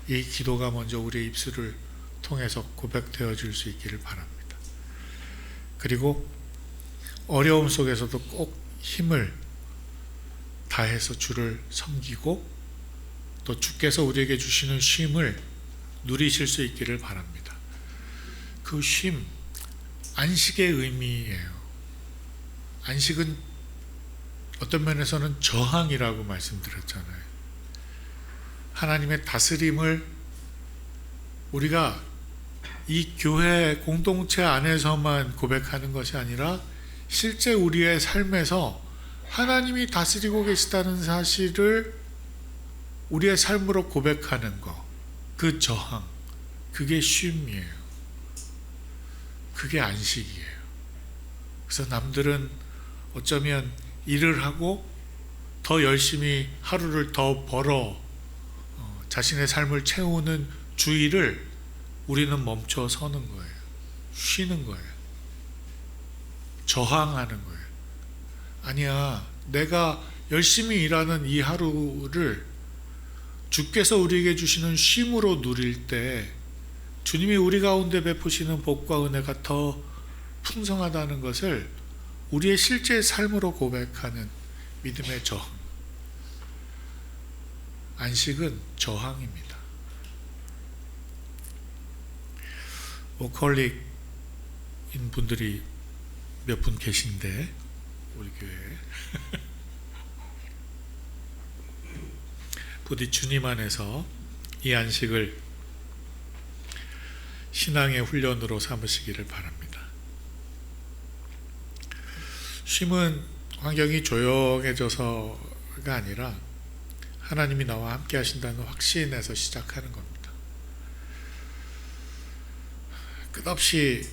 이 기도가 먼저 우리의 입술을 통해서 고백되어질 수 있기를 바랍니다. 그리고 어려움 속에서도 꼭 힘을 다해서 주를 섬기고 또 주께서 우리에게 주시는 쉼을 누리실 수 있기를 바랍니다. 그 쉼, 안식의 의미예요. 안식은 어떤 면에서는 저항이라고 말씀드렸잖아요. 하나님의 다스림을 우리가 이 교회 공동체 안에서만 고백하는 것이 아니라 실제 우리의 삶에서 하나님이 다스리고 계시다는 사실을 우리의 삶으로 고백하는 것, 그 저항, 그게 쉼이에요. 그게 안식이에요. 그래서 남들은 어쩌면 일을 하고 더 열심히 하루를 더 벌어 자신의 삶을 채우는 주의를 우리는 멈춰 서는 거예요. 쉬는 거예요. 저항하는 거예요. 아니야, 내가 열심히 일하는 이 하루를 주께서 우리에게 주시는 쉼으로 누릴 때 주님이 우리 가운데 베푸시는 복과 은혜가 더 풍성하다는 것을 우리의 실제 삶으로 고백하는 믿음의 저항. 안식은 저항입니다. 워커홀릭인 분들이 몇 분 계신데 우리 교회에 부디 주님 안에서 이 안식을 신앙의 훈련으로 삼으시기를 바랍니다. 쉼은 환경이 조용해져서가 아니라 하나님이 나와 함께 하신다는 확신에서 시작하는 겁니다. 끝없이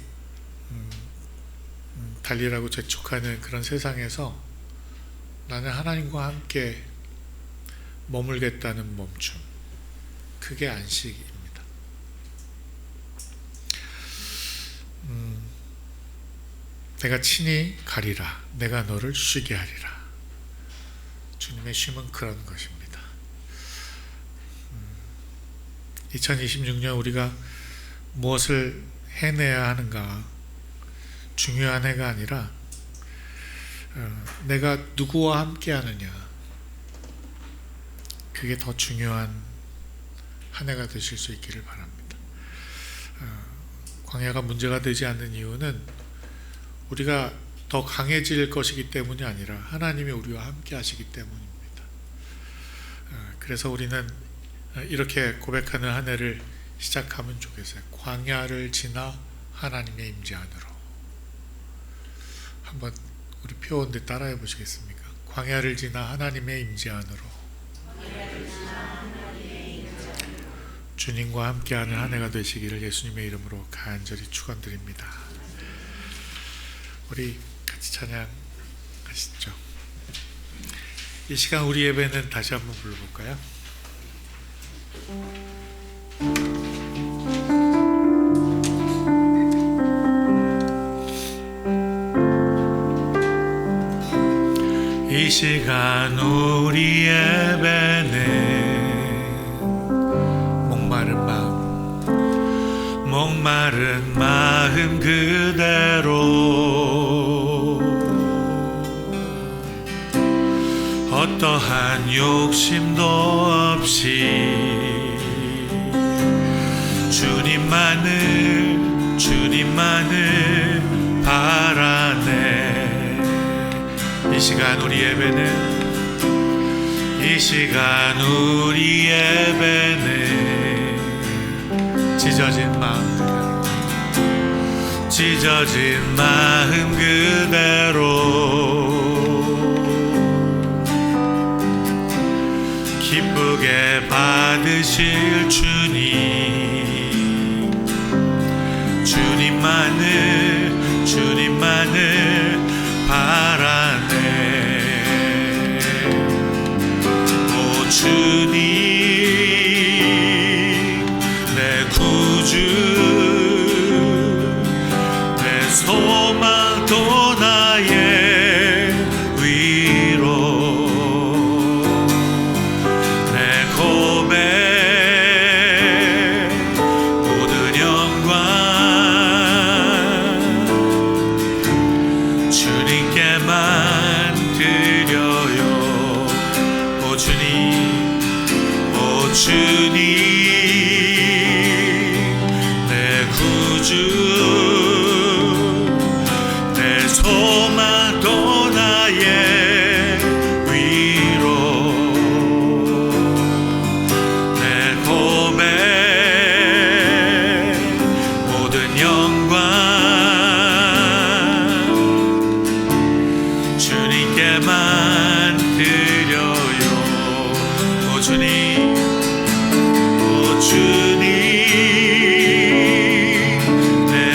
달리라고 재촉하는 그런 세상에서 나는 하나님과 함께 머물겠다는 멈춤, 그게 안식입니다. 내가 친히 가리라, 내가 너를 쉬게 하리라. 주님의 쉼은 그런 것입니다. 2026년 우리가 무엇을 해내야 하는가 중요한 해가 아니라 내가 누구와 함께 하느냐, 그게 더 중요한 한 해가 되실 수 있기를 바랍니다. 광야가 문제가 되지 않는 이유는 우리가 더 강해질 것이기 때문이 아니라 하나님이 우리와 함께 하시기 때문입니다. 그래서 우리는 이렇게 고백하는 한 해를 시작하면 좋겠어요. 광야를 지나 하나님의 임재 안으로. 한번 우리 표현들 따라해 보시겠습니까? 광야를 지나 하나님의 임재 안으로. 주님과 함께하는 한 해가 되시기를 예수님의 이름으로 간절히 축원드립니다. 우리 같이 찬양하시죠. 이 시간 우리 예배는 다시 한번 불러볼까요? 이 시간 우리 예배는 목마른 마음 그대로 어떠한 욕심도 없이 주님만을 바라네. 이 시간 우리 예배는 찢어진 마음 그대로 기쁘게 받으실 주님만을 바라네. 오 주님 내 구주 내 소망 또 나의 위로 내 고백 모든 영광 주님께만 드려요. 오 주님 내 구주 내 소망 또 나의 위로 내 고백 모든 영광 주님께만 드려요. 오 주님 내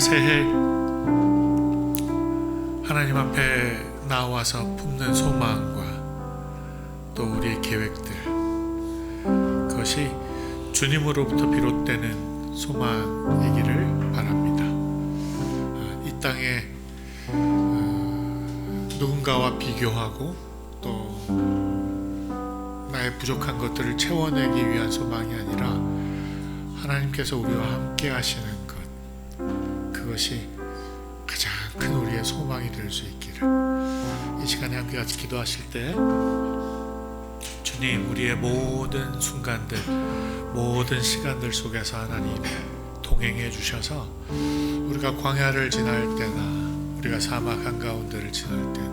새해 하나님 앞에 나와서 품는 소망과 또 우리의 계획들, 그것이 주님으로부터 비롯되는 소망이기를 바랍니다. 이 땅에 누군가와 비교하고 또 나의 부족한 것들을 채워내기 위한 소망이 아니라 하나님께서 우리와 함께 하시는 것, 그것이 가장 큰 우리의 소망이 될 수 있기를. 이 시간에 함께 같이 기도하실 때 주님, 우리의 모든 순간들, 모든 시간들 속에서 하나님 동행해 주셔서 우리가 광야를 지날 때나 우리가 사막 한가운데를 지날 때나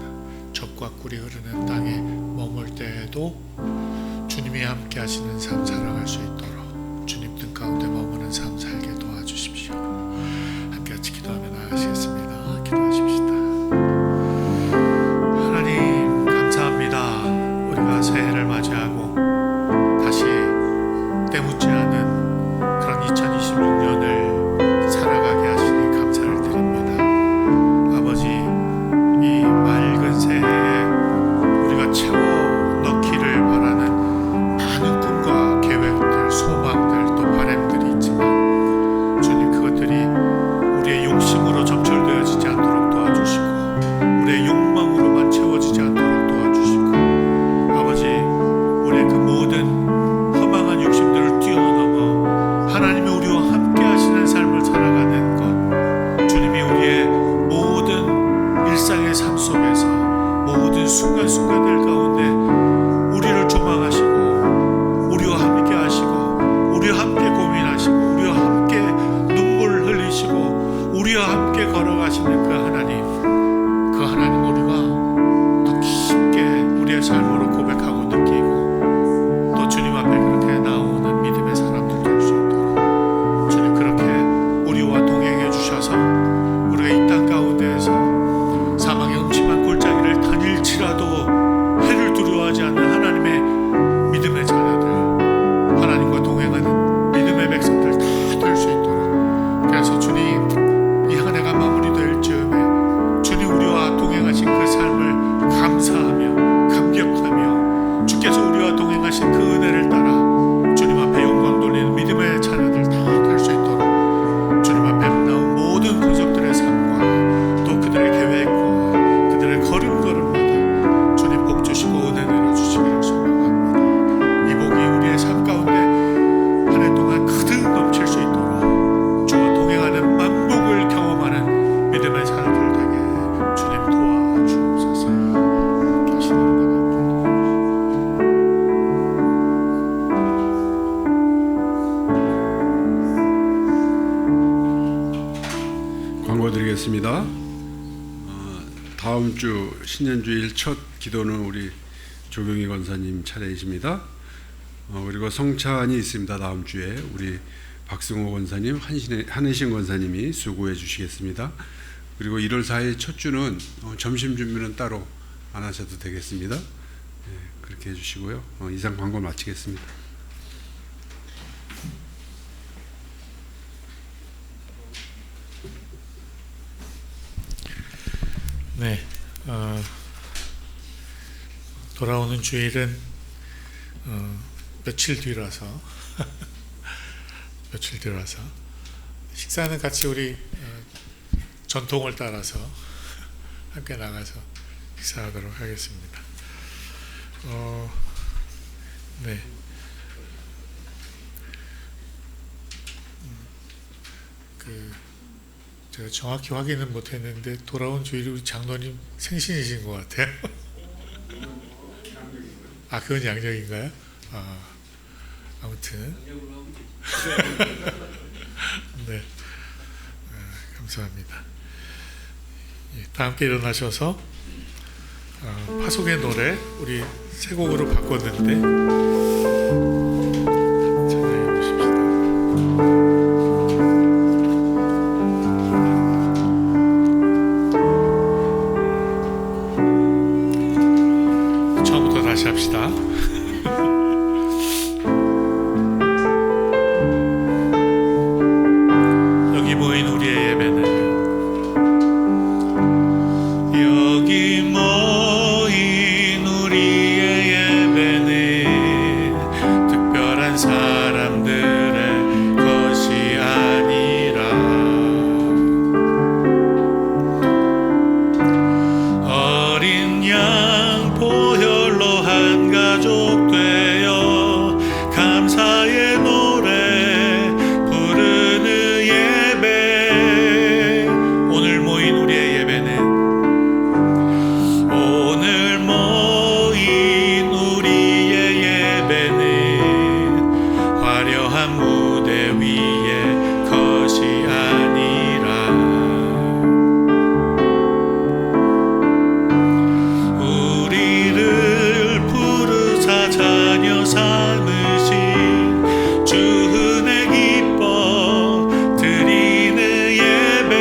젖과 꿀이 흐르는 땅에 머물 때에도 주님이 함께 하시는 삶 살아갈 수 있도록 주님 뜻 가운데 머무는 삶 살게 도와주십시오. 함께 같이 기도하며 나아가시겠습니다. 기도하십시다. 하나님 감사합니다. 우리가 새해를 맞이하고 다시 때묻지 않은 그런 2026년을 살아가게 하시니 감사를 드립니다. 아버지, 이 맑은 새해에 우리가 채워 넣기를 바라는 많은 꿈과 계획들, 소망들, 또 바람들이 있지만 주님, 그것들이 우리의 욕심으로 점철되어지지 않도록 도와주시고 우리의 욕망으로만 채워지지 않도록 도와주시고 아버지, 우리의 그 모든 허망한 욕심들을 뛰어넘어 하나님이 우리와 함께 하시는 삶을 살아가는 것, 주님이 우리의 모든 일상의 삶 속에서 모든 순간순간들 가운데 우리를 조망하시고 우리와 함께 하시고 우리와 함께 고민하시고 우리와 함께 눈물을 흘리시고 우리와 함께 걸어가시는 그 하나님 우리가 더 깊게 우리의 삶으로 고백하고 느끼고 또 주님 앞에 그렇게 나오는 믿음의 사람들 될 수 있도록 주님, 그렇게 우리와 동행해 주셔서 우리가 이 땅 가운데에서 사망의 음침한 골짜기를 다닐지라도 해를 두려워하지 않는 하나님의 믿음의 자녀들, 하나님과 동행하는 믿음의 백성들 다 될 수 있도록, 그래서 주님, 이 한 해가 마무리될 즈음에 주님 우리와 동행하신 그 삶을 감사하며 감격하며 주께서 우리와 동행하신 그 은혜를 따라 주님 앞에 영광 돌리는 믿음의 자녀들 다 될 수 있도록 주님 앞에 나온 모든 권속들의 삶과 또 그들의 계획과 그들의 걸음걸음마다 주님 복 주시고 은혜 내려주시기를 소망합니다. 이 복이 우리의 삶 가운데 한 해 동안 가득 넘칠 수 있도록 주와 동행하는 만복을 경험하는 믿음의 자녀들 되게 주님 도와주옵소서. 광고 드리겠습니다. 다음 주 신년주일 첫 기도는 우리 조경희 권사님 차례이십니다. 그리고 성찬이 있습니다. 다음 주에 우리 박승호 권사님, 한혜신 권사님이 수고해 주시겠습니다. 그리고 1월 4일 첫 주는 점심 준비는 따로 안 하셔도 되겠습니다. 그렇게 해주시고요. 이상 광고 마치겠습니다. 네, 돌아오는 주일은 며칠 뒤라서 식사는 같이 우리 전통을 따라서 함께 나가서 식사하도록 하겠습니다. 네. 제가 정확히 확인은 못했는데 돌아온 주일이 우리 장로님 생신이신 것 같아요. 아, 그건 양력인가요? 아무튼 네, 감사합니다. 다 함께 일어나셔서 파송의 노래 우리 세 곡으로 바꿨는데 참여해 보십시다. 처음부터 다시 합시다. 여기 모인 우리의 예배는 화려한 무대 위에 것이 아니라 우리를 부르사 자녀 삼으신 주 은혜 기뻐 드리는 예배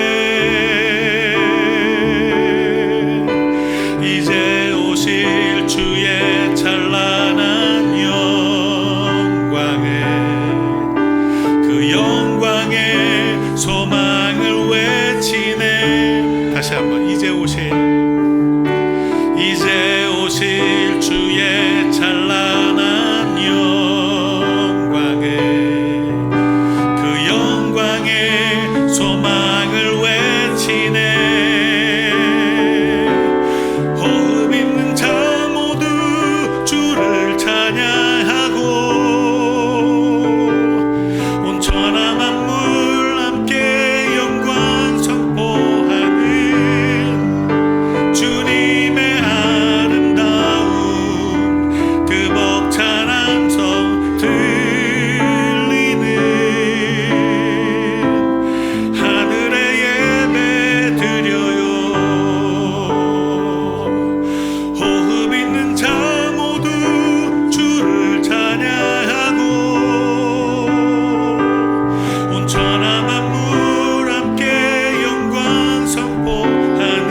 이제 오실 주의 찬란한 영광에 그 영광의 소망을 외치네. 다시 한번 이제 오실 주의 찬란한 영광에 그 영광의 소망을 외치네. 호흡 있는 자 모두 주를 찬양하고 온 천하 만물 함께 영광 선포하는 주님의 아름다움 그 벅찬 함성 들리는 하늘의 예배 드려요. 호흡 있는 자 모두 주를 찬양하고 온 천하 만물 함께 영광 선포하는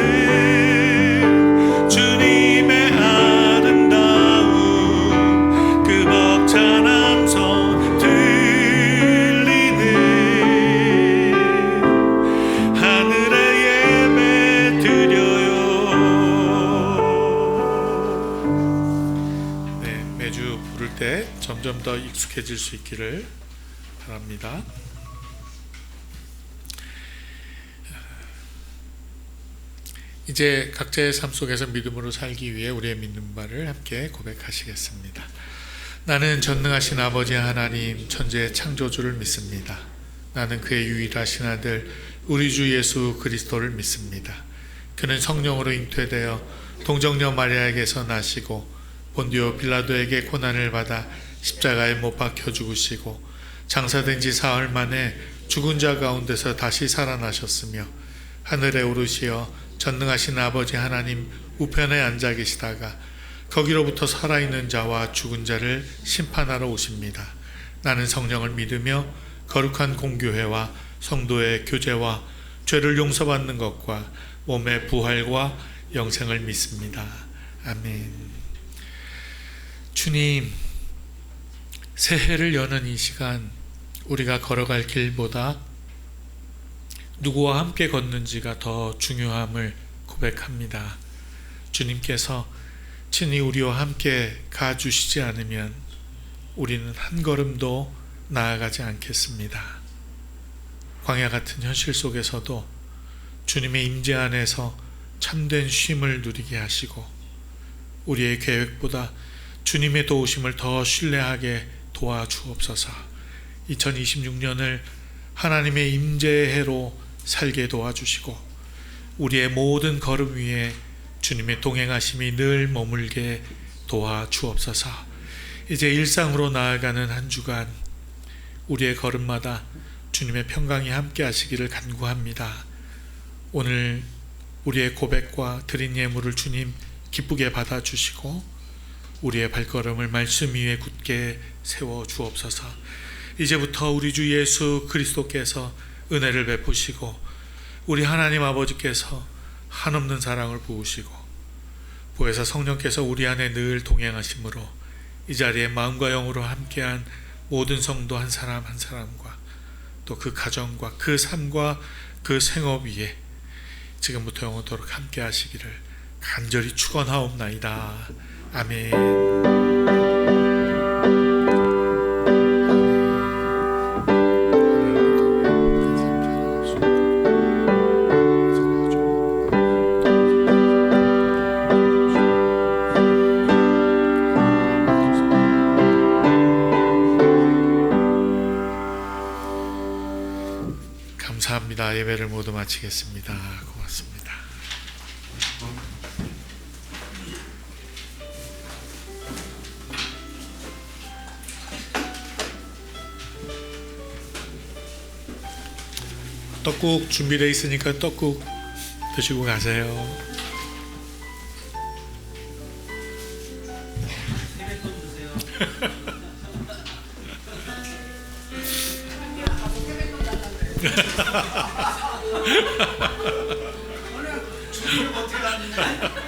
주님의 아름다움 그 벅찬 함성 들리는 하늘의 예배 드려요. 네, 매주 부를 때 점점 더 익숙해질 수 있기를 바랍니다. 이제 각자의 삶 속에서 믿음으로 살기 위해 우리의 믿는 바를 함께 고백하시겠습니다. 나는 전능하신 아버지 하나님 천지의 창조주를 믿습니다. 나는 그의 유일하신 아들 우리 주 예수 그리스도를 믿습니다. 그는 성령으로 잉태되어 동정녀 마리아에게서 나시고 본디오 빌라도에게 고난을 받아 십자가에 못 박혀 죽으시고 장사된 지 사흘 만에 죽은 자 가운데서 다시 살아나셨으며 하늘에 오르시어 전능하신 아버지 하나님 우편에 앉아 계시다가 거기로부터 살아있는 자와 죽은 자를 심판하러 오십니다. 나는 성령을 믿으며 거룩한 공교회와 성도의 교제와 죄를 용서받는 것과 몸의 부활과 영생을 믿습니다. 아멘. 주님, 새해를 여는 이 시간 우리가 걸어갈 길보다 누구와 함께 걷는지가 더 중요함을 고백합니다. 주님께서 친히 우리와 함께 가주시지 않으면 우리는 한 걸음도 나아가지 않겠습니다. 광야 같은 현실 속에서도 주님의 임재 안에서 참된 쉼을 누리게 하시고 우리의 계획보다 주님의 도우심을 더 신뢰하게 도와주옵소서. 2026년을 하나님의 임재의 해로 살게 도와주시고 우리의 모든 걸음 위에 주님의 동행하심이 늘 머물게 도와주옵소서. 이제 일상으로 나아가는 한 주간 우리의 걸음마다 주님의 평강이 함께 하시기를 간구합니다. 오늘 우리의 고백과 드린 예물을 주님 기쁘게 받아주시고 우리의 발걸음을 말씀 위에 굳게 세워주옵소서. 이제부터 우리 주 예수 그리스도께서 은혜를 베푸시고 우리 하나님 아버지께서 한없는 사랑을 부으시고 보혜사 성령께서 우리 안에 늘 동행하심으로 이 자리에 마음과 영으로 함께한 모든 성도 한 사람 한 사람과 또 그 가정과 그 삶과 그 생업 위에 지금부터 영원토록 함께 하시기를 간절히 축원하옵나이다. 아멘. 감사합니다. 예배를 모두 마치겠습니다. 고맙습니다. 떡국 준비되어 있으니까 떡국 드시고 가세요. 준비를 못해놨는데.